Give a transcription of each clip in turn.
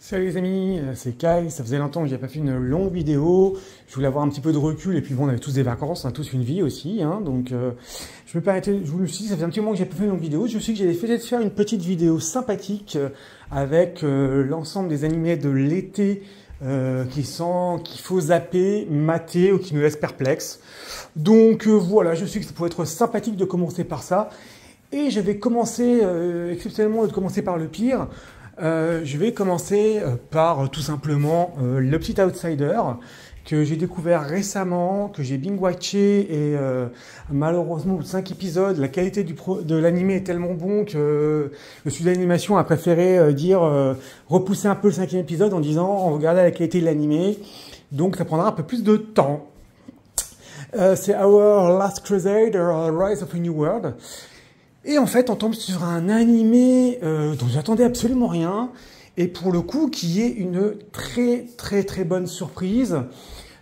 Salut les amis, c'est Kai, ça faisait longtemps que j'avais pas fait une longue vidéo, je voulais avoir un petit peu de recul et puis bon on avait tous des vacances, on a tous une vie aussi, hein, donc je me suis arrêter, je me suis dit ça fait un petit moment que j'ai pas fait une longue vidéo, je me suis dit que j'allais peut-être faire une petite vidéo sympathique avec l'ensemble des animés de l'été qu'il faut zapper, mater ou qui nous laissent perplexes. Donc voilà, je me suis dit que ça pourrait être sympathique de commencer par ça et je vais commencer exceptionnellement de commencer par le pire. Je vais commencer par tout simplement le petit Outsider que j'ai découvert récemment, que j'ai binge-watché et malheureusement au bout de 5 épisodes, la qualité de l'animé est tellement bon que le studio d'animation a préféré repousser un peu le 5e épisode en disant on regarde la qualité de l'animé, donc ça prendra un peu plus de temps. C'est Our Last Crusade, Rise of a New World. Et en fait, on tombe sur un animé dont j'attendais absolument rien, et pour le coup, qui est une très bonne surprise.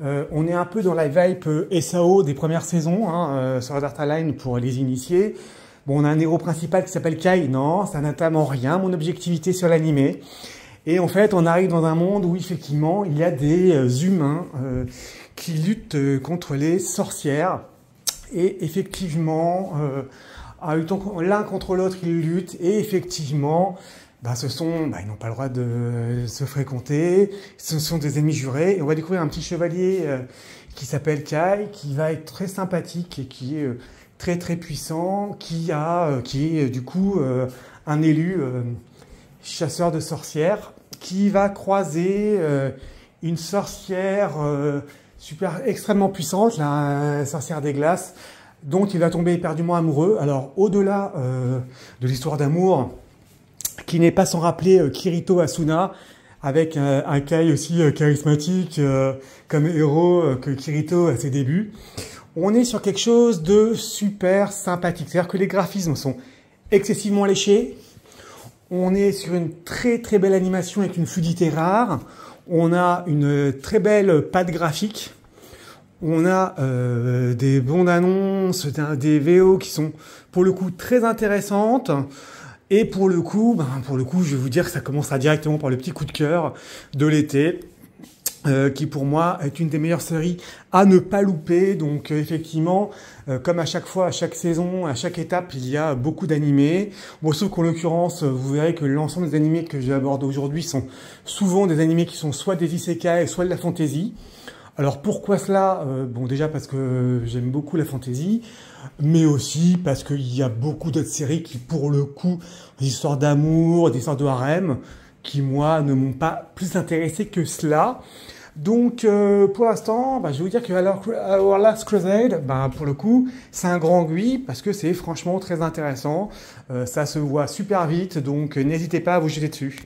On est un peu dans la vibe SAO des premières saisons, hein, Sword Art Online pour les initiés. Bon, on a un héros principal qui s'appelle Kai, non, ça n'a tellement rien, mon objectivité sur l'animé. Et en fait, on arrive dans un monde où effectivement, il y a des humains qui luttent contre les sorcières. Et effectivement... l'un contre l'autre, ils luttent et effectivement, ils n'ont pas le droit de se fréquenter. Ce sont des ennemis jurés. Et on va découvrir un petit chevalier qui s'appelle Kai, qui va être très sympathique et qui est très puissant, qui est du coup un élu chasseur de sorcières, qui va croiser une sorcière extrêmement puissante, la sorcière des glaces, dont il va tomber éperdument amoureux. Alors, au-delà de l'histoire d'amour, qui n'est pas sans rappeler Kirito Asuna, avec un Kai aussi charismatique comme héros que Kirito à ses débuts, on est sur quelque chose de super sympathique. C'est-à-dire que les graphismes sont excessivement léchés, on est sur une très belle animation avec une fluidité rare, on a une très belle patte graphique. On a des bandes annonces, des VO qui sont pour le coup très intéressantes. Et pour le coup, je vais vous dire que ça commencera directement par le petit coup de cœur de l'été, qui pour moi est une des meilleures séries à ne pas louper. Donc effectivement, comme à chaque fois, à chaque saison, à chaque étape, il y a beaucoup d'animés. Bon, sauf qu'en l'occurrence, vous verrez que l'ensemble des animés que j'aborde aujourd'hui sont souvent des animés qui sont soit des isekai, soit de la fantasy. Alors pourquoi cela? Bon, déjà parce que j'aime beaucoup la fantasy, mais aussi parce qu'il y a beaucoup d'autres séries qui, pour le coup, des histoires d'amour, des histoires de harem, qui, moi, ne m'ont pas plus intéressé que cela. Donc, pour l'instant, je vais vous dire que Our Last Crusade, pour le coup, c'est un grand oui, parce que c'est franchement très intéressant. Ça se voit super vite, donc n'hésitez pas à vous jeter dessus.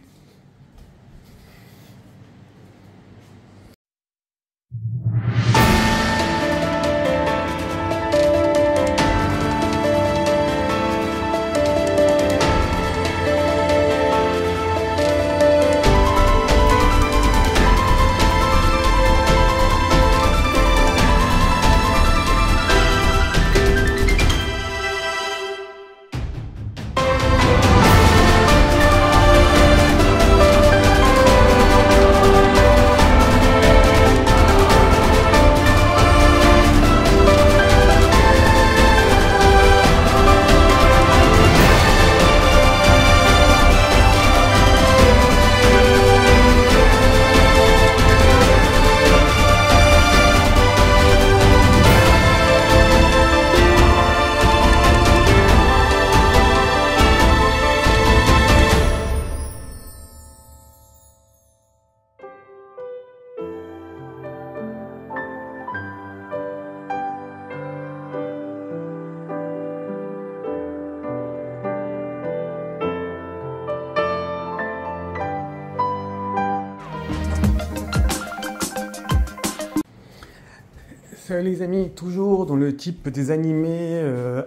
Salut les amis, toujours dans le type des animés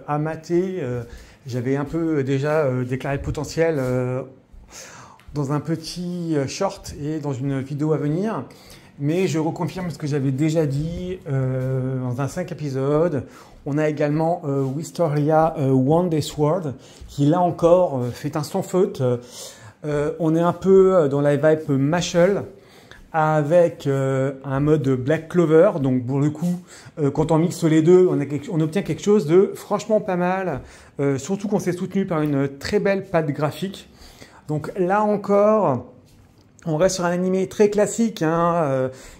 à mater. J'avais un peu déjà déclaré le potentiel dans un petit short et dans une vidéo à venir. Mais je reconfirme ce que j'avais déjà dit dans un 5 épisodes. On a également Wisteria One Day Sword qui là encore fait un sans faute. On est un peu dans la vibe Mashle avec un mode Black Clover. Donc pour le coup, quand on mixe les deux, on obtient quelque chose de franchement pas mal. Surtout qu'on s'est soutenu par une très belle patte graphique. Donc là encore, on reste sur un animé très classique.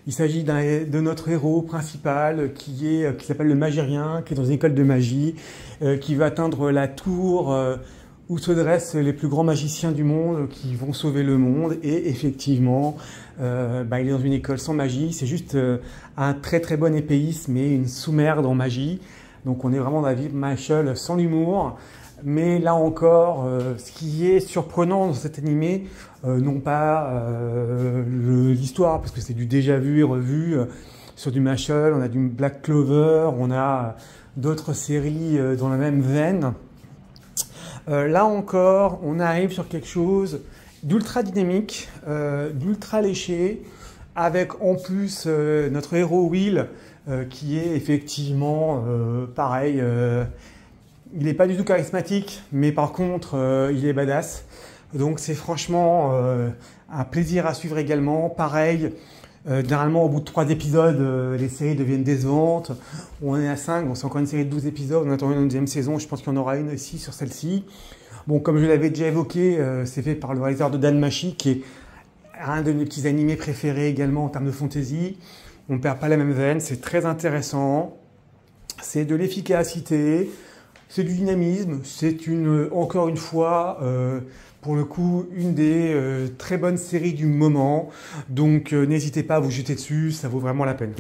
Il s'agit de notre héros principal qui s'appelle le Magérien, qui est dans une école de magie, qui va atteindre la tour où se dressent les plus grands magiciens du monde qui vont sauver le monde. Et effectivement, il est dans une école sans magie. C'est juste un très très bon épéiste, mais une sous-merde en magie. Donc on est vraiment dans la vie Mashle sans l'humour. Mais là encore, ce qui est surprenant dans cet animé, non pas l'histoire, parce que c'est du déjà vu et revu sur du Mashle, on a du Black Clover, on a d'autres séries dans la même veine. Là encore, on arrive sur quelque chose d'ultra dynamique, d'ultra léché, avec en plus notre héros Will, qui est effectivement pareil. Il n'est pas du tout charismatique, mais par contre, il est badass. Donc c'est franchement un plaisir à suivre également. Pareil, généralement au bout de 3 épisodes, les séries deviennent décevantes. On est à 5, bon, c'est encore une série de 12 épisodes. On attend une deuxième saison, je pense qu'il y en aura une aussi sur celle-ci. Bon, comme je l'avais déjà évoqué, c'est fait par le réalisateur de Danmachi, qui est un de mes petits animés préférés également en termes de fantasy. On ne perd pas la même veine, c'est très intéressant. C'est de l'efficacité. C'est du dynamisme, c'est encore une fois, pour le coup, une des très bonnes séries du moment. Donc n'hésitez pas à vous jeter dessus, ça vaut vraiment la peine.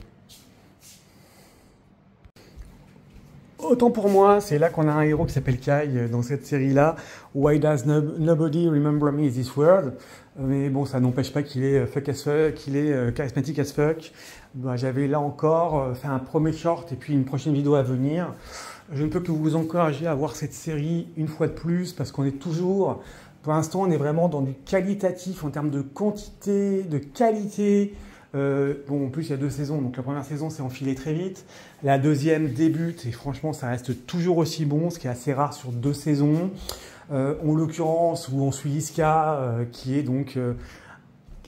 Autant pour moi, c'est là qu'on a un héros qui s'appelle Kai dans cette série-là. Why does nobody remember me in this world? Mais bon, ça n'empêche pas qu'il est fuck as fuck, qu'il est charismatique as fuck. J'avais là encore fait un premier short et puis une prochaine vidéo à venir. Je ne peux que vous encourager à voir cette série une fois de plus parce qu'on est toujours, pour l'instant, on est vraiment dans du qualitatif en termes de quantité, de qualité. Bon, en plus, il y a 2 saisons, donc la première saison s'est enfilée très vite. La deuxième débute et franchement, ça reste toujours aussi bon, ce qui est assez rare sur 2 saisons. En l'occurrence, où on suit Iska, qui est donc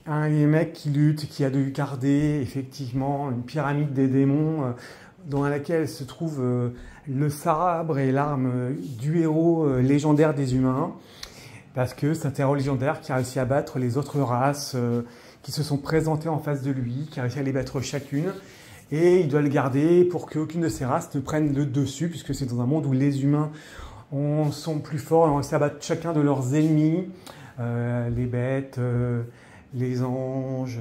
un mec qui lutte, qui a dû garder effectivement une pyramide des démons dans laquelle se trouve le sabre et l'arme du héros légendaire des humains, parce que c'est un héros légendaire qui a réussi à battre les autres races qui se sont présentées en face de lui, qui a réussi à les battre chacune, et il doit le garder pour qu'aucune de ces races ne prenne le dessus, puisque c'est dans un monde où les humains sont plus forts et ont réussi à battre chacun de leurs ennemis, les bêtes, les anges,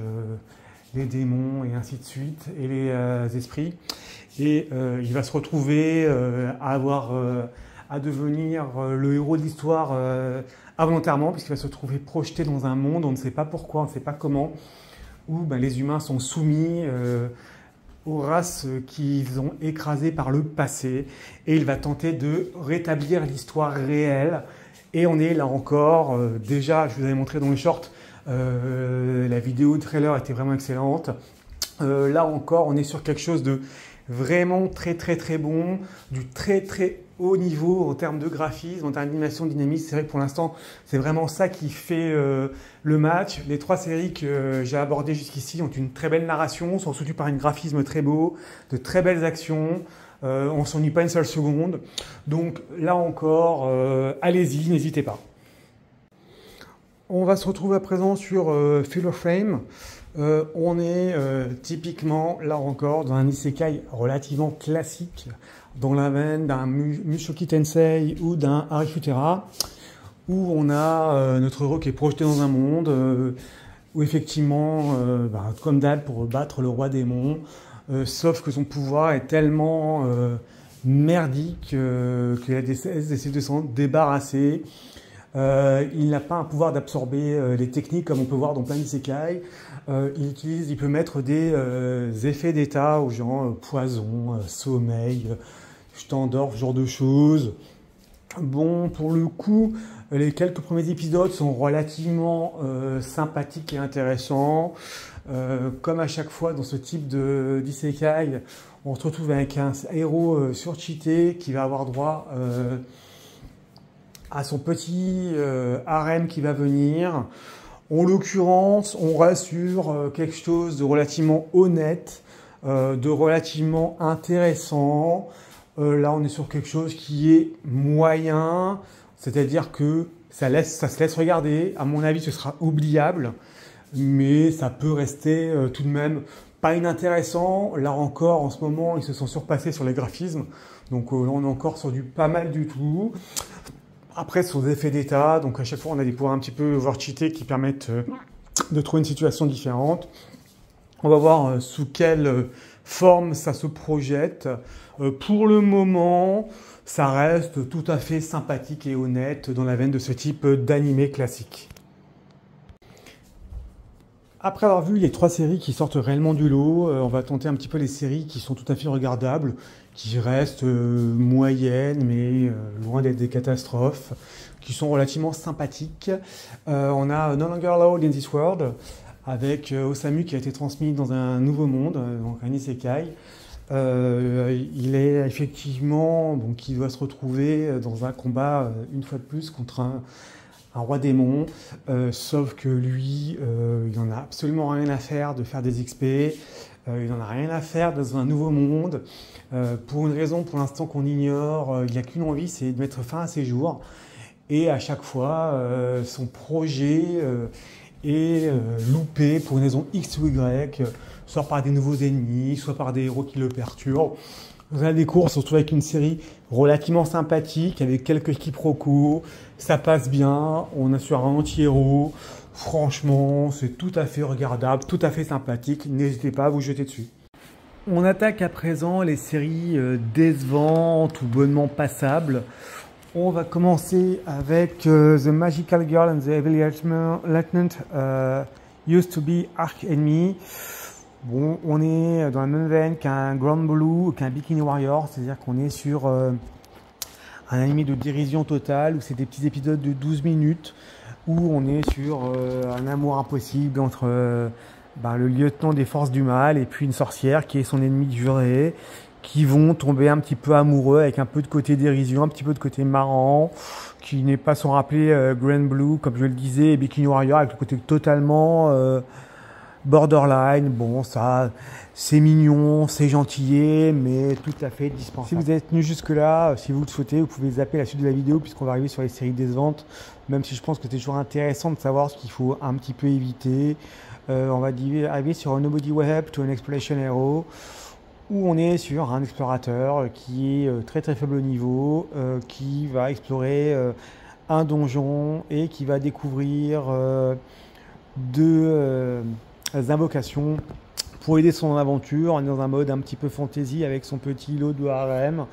les démons et ainsi de suite, et les esprits. Et il va se retrouver à devenir le héros de l'histoire involontairement, puisqu'il va se trouver projeté dans un monde, on ne sait pas pourquoi, on ne sait pas comment, où les humains sont soumis aux races qu'ils ont écrasées par le passé. Et il va tenter de rétablir l'histoire réelle. Et on est là encore, déjà, je vous avais montré dans le short, la vidéo trailer était vraiment excellente. Là encore, on est sur quelque chose de vraiment très très très bon, du très très haut niveau en termes de graphisme, en termes d'animation dynamique. C'est vrai que pour l'instant, c'est vraiment ça qui fait le match. Les 3 séries que j'ai abordées jusqu'ici ont une très belle narration, sont soutenues par un graphisme très beau, de très belles actions. On s'ennuie pas une seule seconde. Donc là encore, allez-y, n'hésitez pas. On va se retrouver à présent sur Feel of Fame. On est typiquement, là encore, dans un isekai relativement classique, dans la veine d'un Mushoku Tensei ou d'un Arifureta, où on a notre héros qui est projeté dans un monde où effectivement, comme d'hab, pour battre le roi démon, sauf que son pouvoir est tellement merdique qu'il essaie de s'en débarrasser. Il n'a pas un pouvoir d'absorber les techniques comme on peut voir dans plein d'isekai. Il peut mettre des effets d'état aux gens, poison, sommeil, je t'endors, ce genre de choses. Bon, pour le coup, les quelques premiers épisodes sont relativement sympathiques et intéressants. Comme à chaque fois dans ce type d'isekai, on se retrouve avec un héros surcheaté qui va avoir droit à son petit harem qui va venir. En l'occurrence, on reste sur quelque chose de relativement honnête, de relativement intéressant. Là, on est sur quelque chose qui est moyen, c'est-à-dire que ça se laisse regarder. À mon avis, ce sera oubliable, mais ça peut rester tout de même pas inintéressant. Là encore, en ce moment, ils se sont surpassés sur les graphismes. Donc là, on est encore sur du pas mal du tout. Après, ce sont des effets d'état. Donc à chaque fois, on a des pouvoirs un petit peu voire cheatés qui permettent de trouver une situation différente. On va voir sous quelle forme ça se projette. Pour le moment, ça reste tout à fait sympathique et honnête dans la veine de ce type d'animé classique. Après avoir vu les 3 séries qui sortent réellement du lot, on va tenter un petit peu les séries qui sont tout à fait regardables, qui restent moyennes, mais loin d'être des catastrophes, qui sont relativement sympathiques. On a No Longer Allowed in This World, avec Osamu qui a été transmis dans un nouveau monde, donc un isekai. Il est effectivement, qui doit se retrouver dans un combat, une fois de plus, contre un roi démon, sauf que lui, il n'en a absolument rien à faire de faire des XP, il n'en a rien à faire dans un nouveau monde, pour une raison pour l'instant qu'on ignore, il n'a qu'une envie, c'est de mettre fin à ses jours, et à chaque fois, son projet est loupé pour une raison X ou Y, soit par des nouveaux ennemis, soit par des héros qui le perturbent. Dans un des cours, on se retrouve avec une série relativement sympathique, avec quelques quiproquos, ça passe bien, on est sur un anti-héros, franchement, c'est tout à fait regardable, tout à fait sympathique, n'hésitez pas à vous jeter dessus. On attaque à présent les séries décevantes ou bonnement passables. On va commencer avec The Magical Girl and the Evil Lieutenant Used to be Arch Enemy. Bon, on est dans la même veine qu'un Grand Blue, qu'un Bikini Warrior, c'est-à-dire qu'on est sur un anime de dérision totale, où c'est des petits épisodes de 12 minutes, où on est sur un amour impossible entre le lieutenant des forces du mal et puis une sorcière qui est son ennemi juré, qui vont tomber un petit peu amoureux avec un peu de côté dérision, un petit peu de côté marrant, qui n'est pas sans rappeler Grand Blue, comme je le disais, et Bikini Warrior, avec le côté totalement borderline. Bon, ça, c'est mignon, c'est gentillet, mais tout à fait dispensable. Si vous êtes tenu jusque-là, si vous le souhaitez, vous pouvez zapper la suite de la vidéo, puisqu'on va arriver sur les séries décevantes, même si je pense que c'est toujours intéressant de savoir ce qu'il faut un petit peu éviter. On va arriver sur Nobody Will Help to an Exploration Hero, où on est sur un explorateur qui est très très faible niveau, qui va explorer un donjon et qui va découvrir deux invocations pour aider son aventure. On est dans un mode un petit peu fantasy avec son petit lot de harem.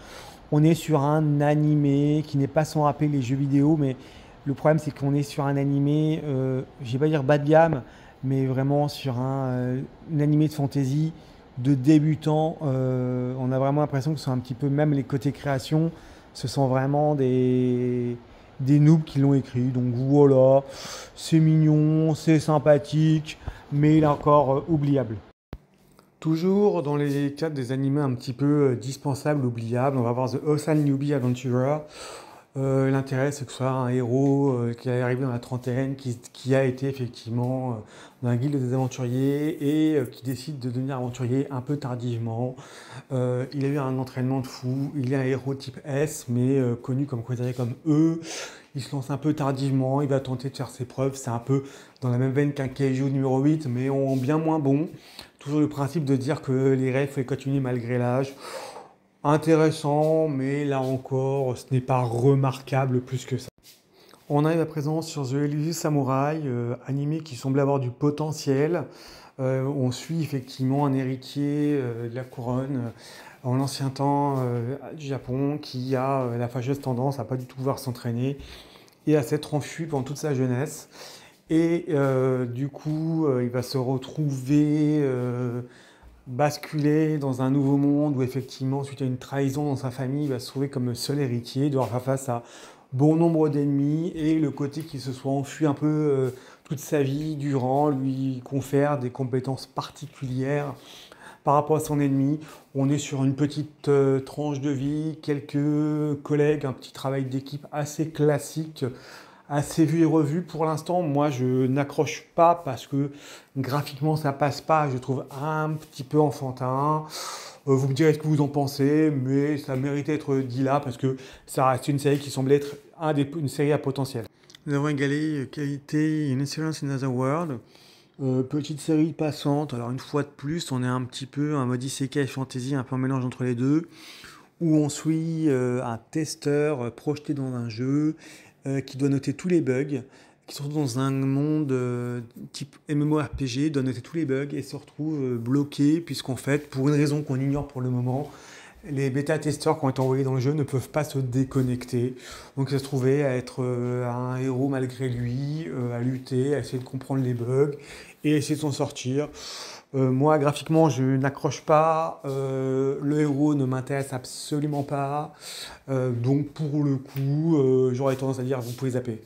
On est sur un animé qui n'est pas sans rappeler les jeux vidéo, mais le problème c'est qu'on est sur un animé, je vais pas dire bas de gamme, mais vraiment sur un animé de fantasy de débutants. On a vraiment l'impression que ce sont un petit peu, même les côtés création, ce sont vraiment des noobs qui l'ont écrit. Donc voilà, c'est mignon, c'est sympathique, mais il est encore oubliable. Toujours dans les cadres des animés un petit peu dispensables, oubliables, on va voir The Osan Newbie Adventurer. L'intérêt, c'est que ce soit un héros qui est arrivé dans la trentaine, qui a été effectivement dans la guilde des aventuriers et qui décide de devenir aventurier un peu tardivement. Il a eu un entraînement de fou, il est un héros type S, mais connu comme considéré comme E. Il se lance un peu tardivement, il va tenter de faire ses preuves. C'est un peu dans la même veine qu'un Keiju numéro 8, mais en bien moins bon. Toujours le principe de dire que les rêves, il faut les continuer malgré l'âge. Intéressant, mais là encore, ce n'est pas remarquable plus que ça. On arrive à présent sur The Elusive Samurai, animé qui semble avoir du potentiel. On suit effectivement un héritier de la couronne en ancien temps du Japon qui a la fâcheuse tendance à pas du tout pouvoir s'entraîner et à s'être enfui pendant toute sa jeunesse. Et du coup, il va se retrouver basculer dans un nouveau monde où effectivement, suite à une trahison dans sa famille, il va se trouver comme seul héritier, devoir faire face à bon nombre d'ennemis, et le côté qu'il se soit enfui un peu toute sa vie durant lui confère des compétences particulières par rapport à son ennemi. On est sur une petite tranche de vie, quelques collègues, un petit travail d'équipe assez classique, assez vu et revu. Pour l'instant, moi, je n'accroche pas parce que graphiquement, ça passe pas. Je trouve un petit peu enfantin. Vous me direz ce que vous en pensez, mais ça mérite d'être dit là parce que ça reste une série qui semble être une série à potentiel. Nous avons égalé qualité In Excellence in Other World. Petite série passante. Alors une fois de plus, on est un petit peu un mode isekai fantasy, un peu un mélange entre les deux, où on suit un testeur projeté dans un jeu qui doit noter tous les bugs, qui se retrouve dans un monde type MMORPG, doit noter tous les bugs et se retrouve bloqué, puisqu'en fait, pour une raison qu'on ignore pour le moment, les bêta-testeurs qui ont été envoyés dans le jeu ne peuvent pas se déconnecter. Donc ça se trouvait à être un héros malgré lui, à lutter, à essayer de comprendre les bugs et essayer de s'en sortir. Moi, graphiquement, je n'accroche pas. Le héros ne m'intéresse absolument pas. Donc pour le coup, j'aurais tendance à dire vous pouvez zapper.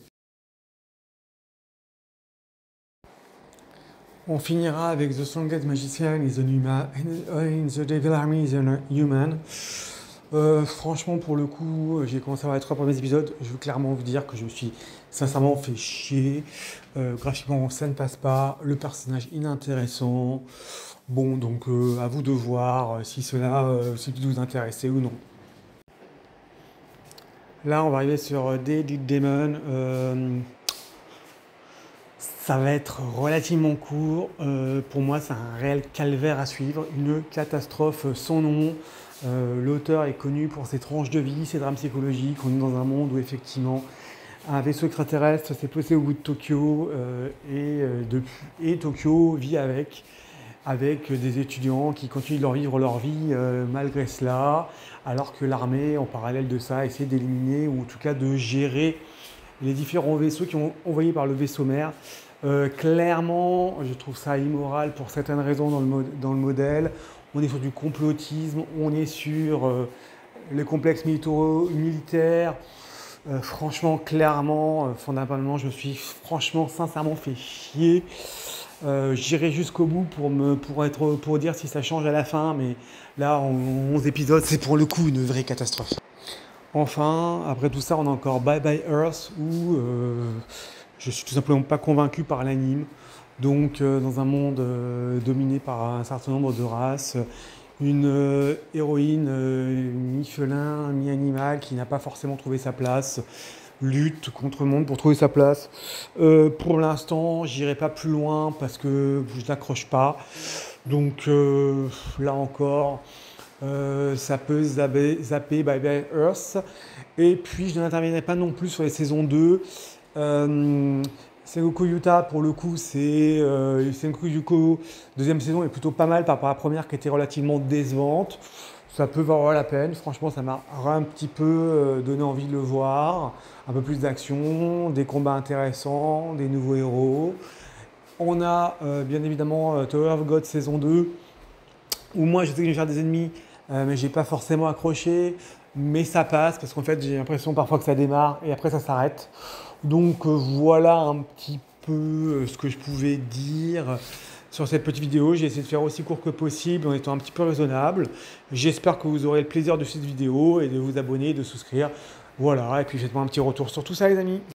On finira avec The Strongest Magician is in the Devil Army is a Human. Franchement, pour le coup, j'ai commencé à voir les 3 premiers épisodes. Je veux clairement vous dire que je me suis sincèrement fait chier. Graphiquement, ça ne passe pas. Le personnage inintéressant. Bon, donc à vous de voir si cela vous intéresse ou non. Là, on va arriver sur Deadly Demon. Ça va être relativement court. Pour moi, c'est un réel calvaire à suivre. Une catastrophe sans nom. L'auteur est connu pour ses tranches de vie, ses drames psychologiques. On est dans un monde où effectivement un vaisseau extraterrestre s'est posé au bout de Tokyo et Tokyo vit avec des étudiants qui continuent de vivre leur vie malgré cela, alors que l'armée, en parallèle de ça, essaie d'éliminer ou en tout cas de gérer les différents vaisseaux qui ont envoyés par le vaisseau mère. Clairement, je trouve ça immoral pour certaines raisons dans le modèle. On est sur du complotisme, on est sur le complexe militaire. Franchement, clairement, fondamentalement, je me suis franchement, sincèrement fait chier. J'irai jusqu'au bout pour dire si ça change à la fin, mais là, en 11 épisodes, c'est pour le coup une vraie catastrophe. Enfin, après tout ça, on a encore Bye Bye Earth, où je suis tout simplement pas convaincu par l'anime. Donc, dans un monde dominé par un certain nombre de races, une héroïne mi-félin, mi-animal qui n'a pas forcément trouvé sa place, lutte contre le monde pour trouver sa place. Pour l'instant, j'irai pas plus loin parce que je n'accroche pas. Donc, là encore, ça peut zapper Bye Bye Earth. Et puis, je n'interviendrai pas non plus sur les saisons 2. Sengoku Yuta, pour le coup, Sengoku Yuko, deuxième saison est plutôt pas mal par rapport à la première qui était relativement décevante. Ça peut valoir la peine. Franchement, ça m'a un petit peu donné envie de le voir. Un peu plus d'action, des combats intéressants, des nouveaux héros. On a bien évidemment Tower of God saison 2, où moi je sais que je vais faire des ennemis, mais j'ai pas forcément accroché. Mais ça passe parce qu'en fait j'ai l'impression parfois que ça démarre et après ça s'arrête. Donc voilà un petit peu ce que je pouvais dire sur cette petite vidéo. J'ai essayé de faire aussi court que possible en étant un petit peu raisonnable. J'espère que vous aurez le plaisir de cette vidéo et de vous abonner et de souscrire. Voilà, et puis faites-moi un petit retour sur tout ça les amis.